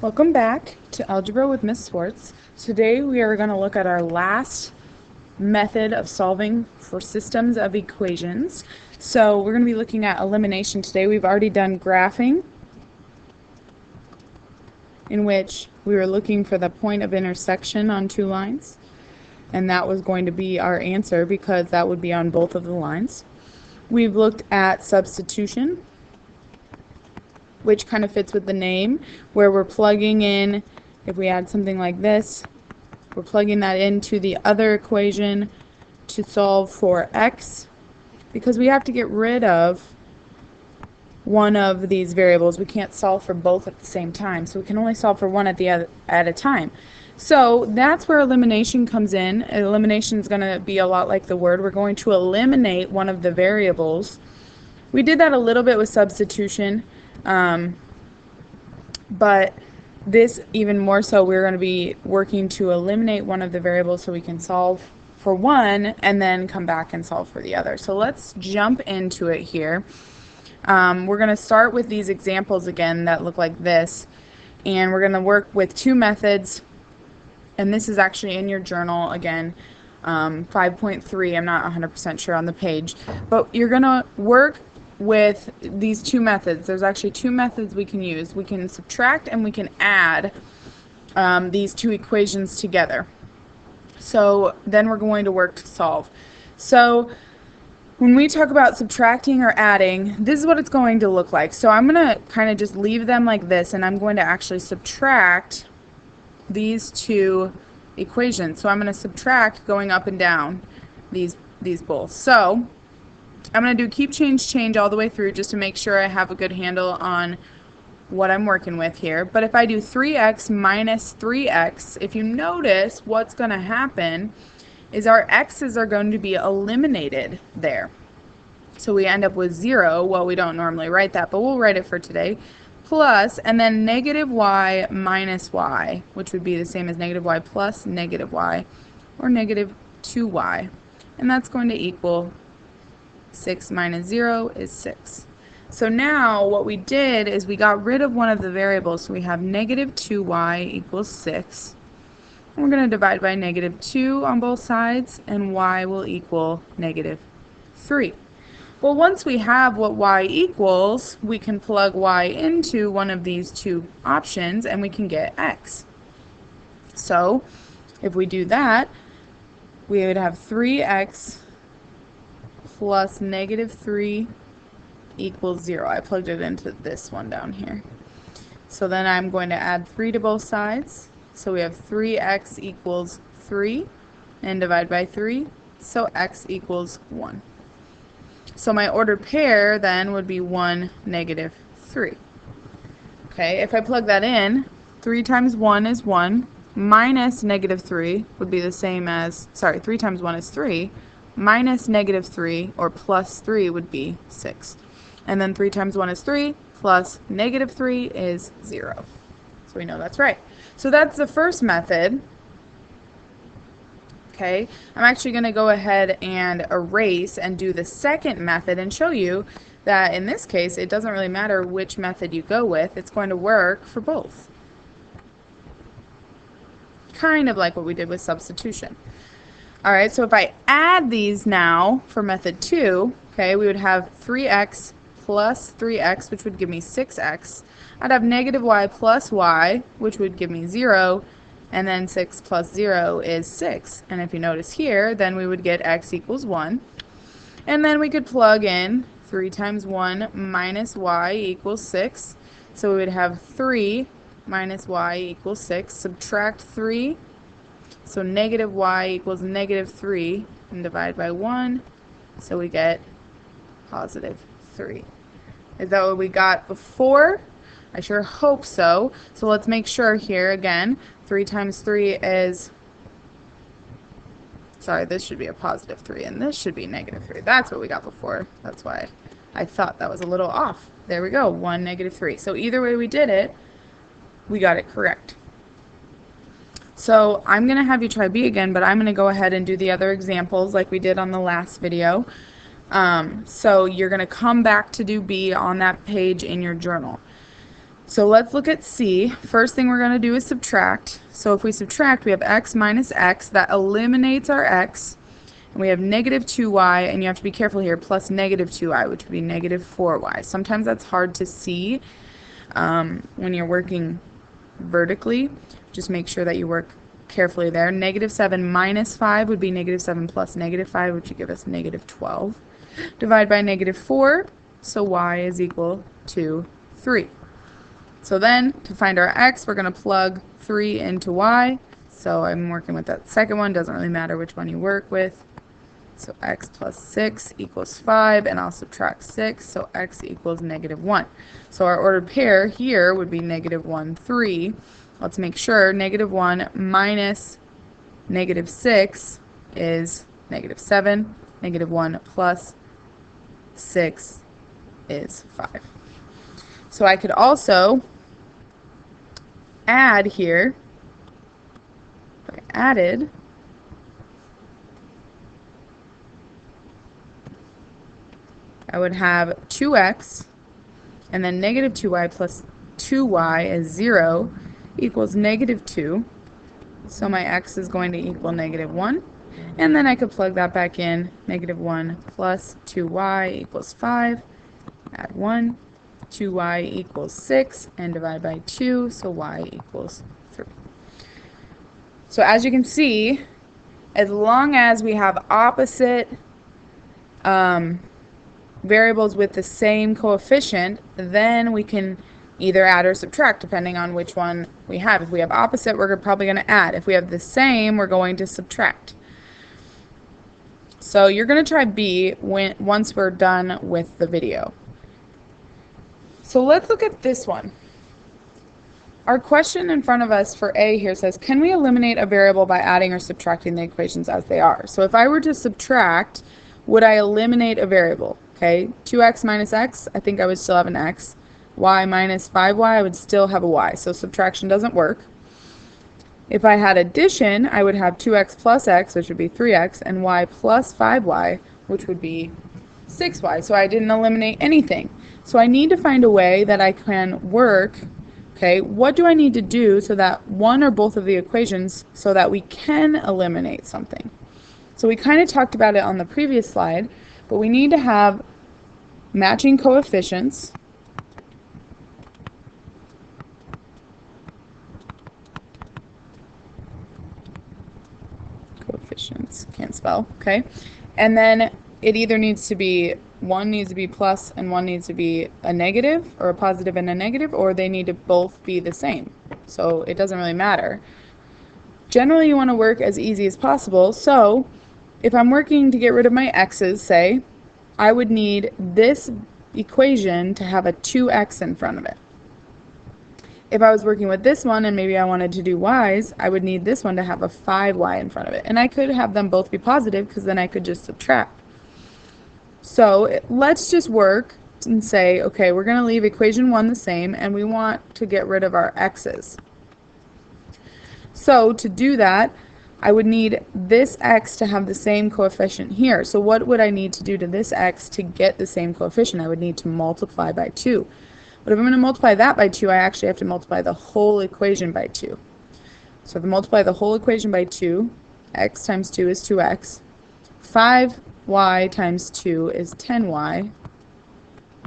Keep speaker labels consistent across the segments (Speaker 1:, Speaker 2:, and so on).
Speaker 1: Welcome back to Algebra with Miss Swartz. Today we are going to look at our last method of solving for systems of equations. So we're going to be looking at elimination today. We've already done graphing, in which we were looking for the point of intersection on two lines. And that was going to be our answer because that would be on both of the lines. We've looked at substitution, which kind of fits with the name, where we're plugging in, if we add something like this, we're plugging that into the other equation to solve for x, because we have to get rid of one of these variables. We can't solve for both at the same time, so we can only solve for one at a time. So that's where elimination comes in. Elimination is going to be a lot like the word. We're going to eliminate one of the variables. We did that a little bit with substitution, but this even more so, we're going to be working to eliminate one of the variables so we can solve for one and then come back and solve for the other. So let's jump into it here. We're going to start with these examples again that look like this, and we're going to work with two methods, and this is actually in your journal again, 5.3. I'm not 100% sure on the page, but you're going to work with these two methods. There's actually two methods we can use. We can subtract and we can add these two equations together. So then we're going to work to solve. So when we talk about subtracting or adding, this is what it's going to look like. So I'm going to kind of just leave them like this, and I'm going to actually subtract these two equations. So I'm going to subtract going up and down these both. So I'm going to do keep, change all the way through just to make sure I have a good handle on what I'm working with here. But if I do 3x minus 3x, if you notice, what's going to happen is our x's are going to be eliminated there. So we end up with 0. Well, we don't normally write that, but we'll write it for today. Plus, and then negative y minus y, which would be the same as negative y plus negative y, or negative 2y. And that's going to equal 6 minus 0 is 6. So now what we did is we got rid of one of the variables. So we have negative 2y equals 6. And we're going to divide by negative 2 on both sides, and y will equal negative 3. Well, once we have what y equals, we can plug y into one of these two options and we can get x. So if we do that, we would have 3x plus negative 3 equals 0. I plugged it into this one down here. So then I'm going to add 3 to both sides. So we have 3x equals 3 and divide by 3. So x equals 1. So my ordered pair then would be 1, negative 3. Okay, if I plug that in, 3 times 1 is 1, minus negative 3 would be the same as, 3 times 1 is 3, minus negative 3, or plus 3, would be 6. And then 3 times 1 is 3, plus negative 3 is 0. So we know that's right. So that's the first method. Okay, I'm actually going to go ahead and erase and do the second method and show you that in this case it doesn't really matter which method you go with. It's going to work for both. Kind of like what we did with substitution. Alright, so if I add these now for method 2, okay, we would have 3x plus 3x, which would give me 6x. I'd have negative y plus y, which would give me 0, and then 6 plus 0 is 6. And if you notice here, then we would get x equals 1. And then we could plug in 3 times 1 minus y equals 6. So we would have 3 minus y equals 6. Subtract 3. So negative y equals negative 3, and divide by 1. So we get positive 3. Is that what we got before? I sure hope so. So let's make sure here again. 3 times 3 is, this should be a positive 3, and this should be negative 3. That's what we got before. That's why I thought that was a little off. There we go, 1, negative 3. So either way we did it, we got it correct. So I'm going to have you try B again, but I'm going to go ahead and do the other examples like we did on the last video. So you're going to come back to do B on that page in your journal. So let's look at C. First thing we're going to do is subtract. So if we subtract, we have x minus x. That eliminates our x. And we have negative 2y, and you have to be careful here, plus negative 2y, which would be negative 4y. Sometimes that's hard to see when you're working vertically. Just make sure that you work carefully there. Negative 7 minus 5 would be negative 7 plus negative 5, which would give us negative 12. Divide by negative 4, so y is equal to 3. So then, to find our x, we're going to plug 3 into y. So I'm working with that second one. Doesn't really matter which one you work with. So x plus 6 equals 5, and I'll subtract 6, so x equals negative 1. So our ordered pair here would be negative 1, 3. Let's make sure negative 1 minus negative 6 is negative 7. Negative 1 plus 6 is 5. So I could also add here. If I added, I would have 2x, and then negative 2y plus 2y is 0 equals negative 2. So my x is going to equal negative 1. And then I could plug that back in. Negative 1 plus 2y equals 5. Add 1. 2y equals 6. And divide by 2. So y equals 3. So as you can see, as long as we have opposite variables with the same coefficient, then we can either add or subtract depending on which one we have. If we have opposite, we're probably going to add. If we have the same, we're going to subtract. So you're going to try B once we're done with the video. So let's look at this one. Our question in front of us for A here says, can we eliminate a variable by adding or subtracting the equations as they are? So if I were to subtract, would I eliminate a variable? Okay, 2x minus x, I think I would still have an x. Y minus 5y, I would still have a y. So subtraction doesn't work. If I had addition, I would have 2x plus x, which would be 3x, and y plus 5y, which would be 6y. So I didn't eliminate anything. So I need to find a way that I can work. Okay, what do I need to do so that one or both of the equations, so that we can eliminate something? So we kind of talked about it on the previous slide, but we need to have matching coefficients. Coefficients, can't spell, okay? And then it either needs to be, one needs to be plus and one needs to be a negative, or a positive and a negative, or they need to both be the same. So it doesn't really matter. Generally, you want to work as easy as possible. So if I'm working to get rid of my x's, say, I would need this equation to have a 2x in front of it. If I was working with this one and maybe I wanted to do y's, I would need this one to have a 5y in front of it. And I could have them both be positive because then I could just subtract. So let's just work and say, okay, we're going to leave equation 1 the same and we want to get rid of our x's. So to do that, I would need this x to have the same coefficient here. So what would I need to do to this x to get the same coefficient? I would need to multiply by 2. But if I'm going to multiply that by 2, I actually have to multiply the whole equation by 2. So if I multiply the whole equation by 2, x times 2 is 2x. 5y times 2 is 10y.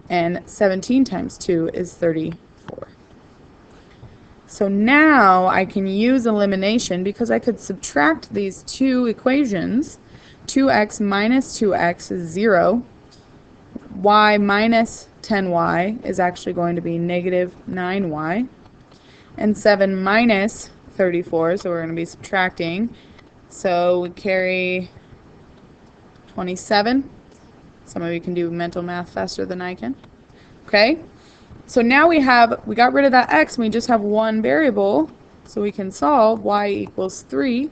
Speaker 1: And 17 times 2 is 34. So now I can use elimination because I could subtract these two equations. 2x minus 2x is 0. Y minus 10y is actually going to be negative 9y. And 7 minus 34, so we're going to be subtracting. So we carry 27. Some of you can do mental math faster than I can. Okay? So now we got rid of that x, and we just have one variable, so we can solve y equals 3.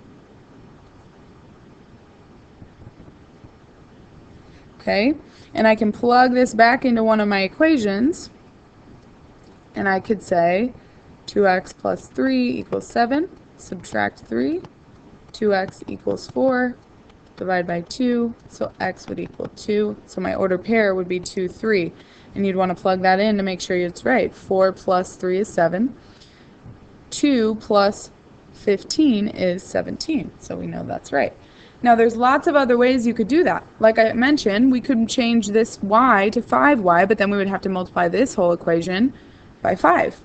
Speaker 1: Okay, and I can plug this back into one of my equations, and I could say 2x plus 3 equals 7, subtract 3, 2x equals 4, divide by 2, so x would equal 2. So my ordered pair would be 2, 3. And you'd want to plug that in to make sure it's right. 4 plus 3 is 7. 2 plus 15 is 17. So we know that's right. Now there's lots of other ways you could do that. Like I mentioned, we could change this y to 5y, but then we would have to multiply this whole equation by 5.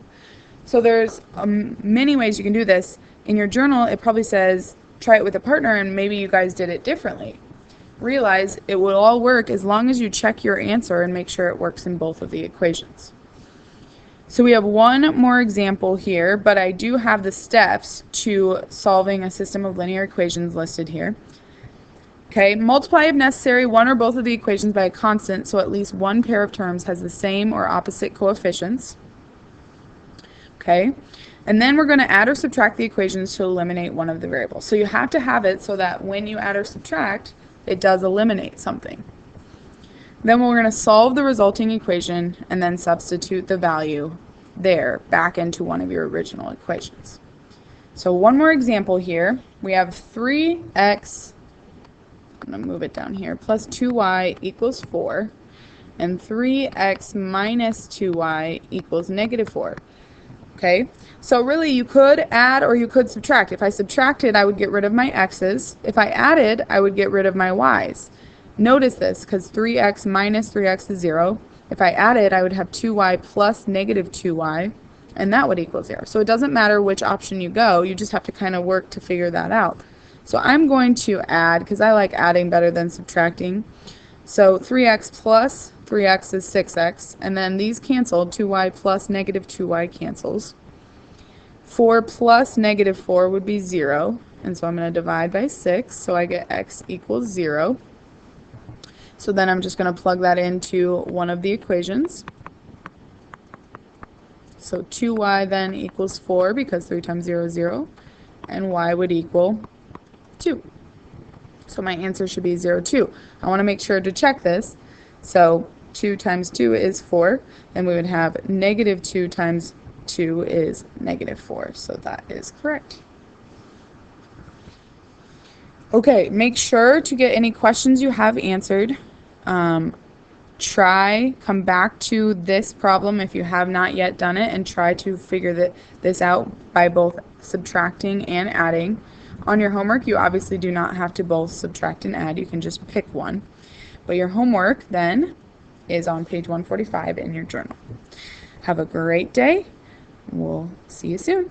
Speaker 1: So there's many ways you can do this. In your journal, it probably says try it with a partner, and maybe you guys did it differently. Realize it will all work as long as you check your answer and make sure it works in both of the equations. So we have one more example here, but I do have the steps to solving a system of linear equations listed here. Okay, multiply if necessary one or both of the equations by a constant so at least one pair of terms has the same or opposite coefficients. Okay, and then we're going to add or subtract the equations to eliminate one of the variables. So you have to have it so that when you add or subtract, it does eliminate something. Then we're going to solve the resulting equation and then substitute the value there back into one of your original equations. So one more example here. We have 3x, I'm going to move it down here, plus 2y equals 4, and 3x minus 2y equals negative 4. Okay, so really you could add or you could subtract. If I subtracted, I would get rid of my x's. If I added, I would get rid of my y's. Notice this, because 3x minus 3x is 0. If I added, I would have 2y plus negative 2y, and that would equal 0. So it doesn't matter which option you go, you just have to kind of work to figure that out. So I'm going to add, because I like adding better than subtracting. So 3x plus 3x is 6x, and then these cancel. 2y plus negative 2y cancels. 4 plus negative 4 would be 0, and so I'm going to divide by 6, so I get x equals 0. So then I'm just going to plug that into one of the equations. So 2y then equals 4 because 3 times 0 is 0, and y would equal 2. So my answer should be 0, 2. I want to make sure to check this. So 2 times 2 is 4, and we would have negative 2 times 2 is negative 4. So that is correct. Okay, make sure to get any questions you have answered. Come back to this problem if you have not yet done it, and try to figure this out by both subtracting and adding. On your homework, you obviously do not have to both subtract and add. You can just pick one. But your homework then is on page 145 in your journal. Have a great day. We'll see you soon.